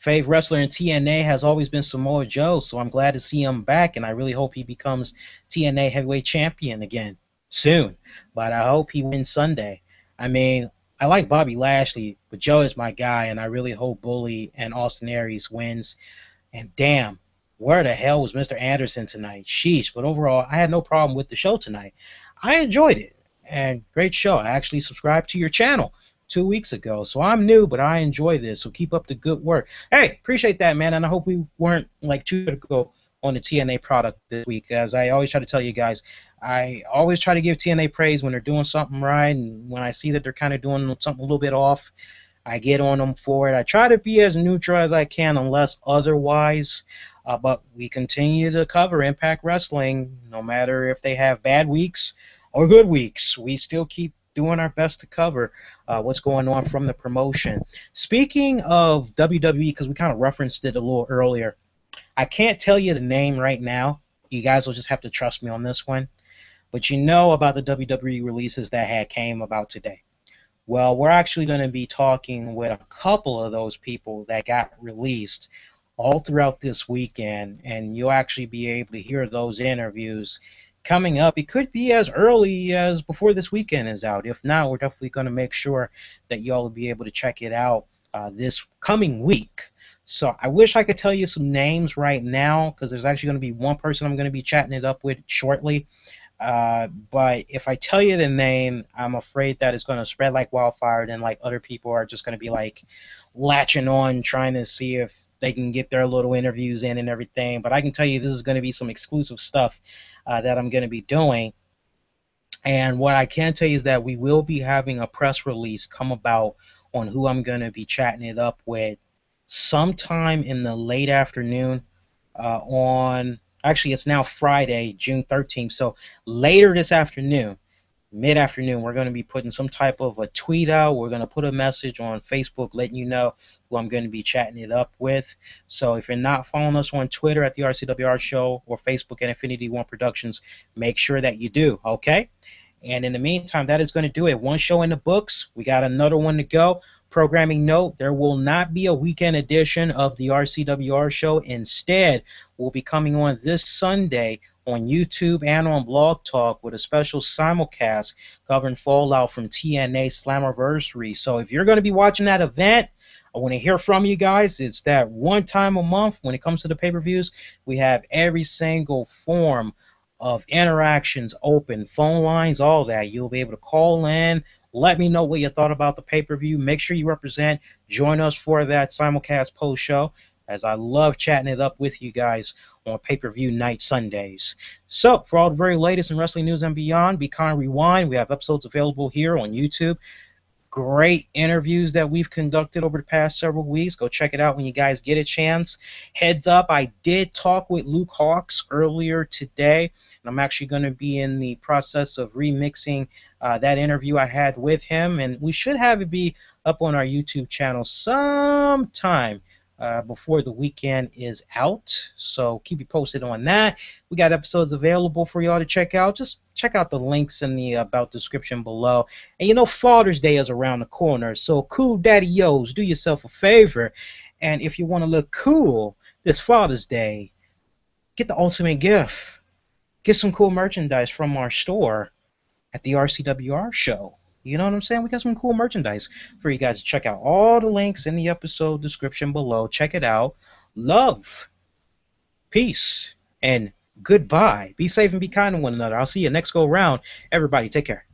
fave wrestler in TNA has always been Samoa Joe, so I'm glad to see him back, and I really hope he becomes TNA heavyweight champion again soon. But I hope he wins Sunday. I mean, I like Bobby Lashley, but Joe is my guy, and I really hope Bully and Austin Aries wins. And damn, where the hell was Mr. Anderson tonight? Sheesh. But overall, I had no problem with the show tonight. I enjoyed it. And great show. I actually subscribed to your channel 2 weeks ago. So I'm new, but I enjoy this. So keep up the good work. Hey, appreciate that, man. And I hope we weren't like too critical on the TNA product this week. As I always try to tell you guys, I always try to give TNA praise when they're doing something right. And when I see that they're kind of doing something a little bit off, I get on them for it. I try to be as neutral as I can unless otherwise. But we continue to cover Impact Wrestling no matter if they have bad weeks or good weeks. We still keep doing our best to cover what's going on from the promotion. Speaking of WWE, because we kind of referenced it a little earlier, I can't tell you the name right now. You guys will just have to trust me on this one. But you know about the WWE releases that had came about today. Well, we're actually going to be talking with a couple of those people that got released all throughout this weekend, and you'll actually be able to hear those interviews coming up. It could be as early as before this weekend is out. If not, we're definitely going to make sure that y'all will be able to check it out this coming week. So I wish I could tell you some names right now, because there's actually going to be one person I'm going to be chatting it up with shortly. But if I tell you the name, I'm afraid that it's going to spread like wildfire. Then like other people are just going to be like latching on, trying to see if they can get their little interviews in and everything. But I can tell you this is going to be some exclusive stuff that I'm going to be doing. And what I can tell you is that we will be having a press release come about on who I'm going to be chatting it up with sometime in the late afternoon on... Actually, it's now Friday, June 13th. So later this afternoon, mid-afternoon, we're going to be putting some type of a tweet out. We're going to put a message on Facebook letting you know who I'm going to be chatting it up with. So if you're not following us on Twitter at the RCWR Show or Facebook at Infinity One Productions, make sure that you do, okay? And in the meantime, that is going to do it. One show in the books. We got another one to go. Programming note, there will not be a weekend edition of the RCWR Show. Instead, we'll be coming on this Sunday on YouTube and on Blog Talk with a special simulcast covering Fallout from TNA Slammiversary. So if you're going to be watching that event, I want to hear from you guys. It's that one time a month when it comes to the pay-per-views. We have every single form of interactions open, phone lines, all that. You'll be able to call in. Let me know what you thought about the pay-per-view. Make sure you represent. Join us for that simulcast post-show, as I love chatting it up with you guys on pay-per-view night Sundays. So, for all the very latest in wrestling news and beyond, Be Kind Rewind. We have episodes available here on YouTube. Great interviews that we've conducted over the past several weeks. Go check it out when you guys get a chance. Heads up, I did talk with Luke Hawx earlier today, and I'm actually going to be in the process of remixing that interview I had with him, and we should have it be up on our YouTube channel sometime before the weekend is out. So keep you posted on that. We got episodes available for y'all to check out. Just check out the links in the about description below. And you know, Father's Day is around the corner, so cool daddy-os, do yourself a favor. And if you want to look cool this Father's Day, get the ultimate gift. Get some cool merchandise from our store at the RCWR Show. You know what I'm saying? We got some cool merchandise for you guys to check out. All the links in the episode description below. Check it out. Love, peace, and goodbye. Be safe and be kind to one another. I'll see you next go round. Everybody, take care.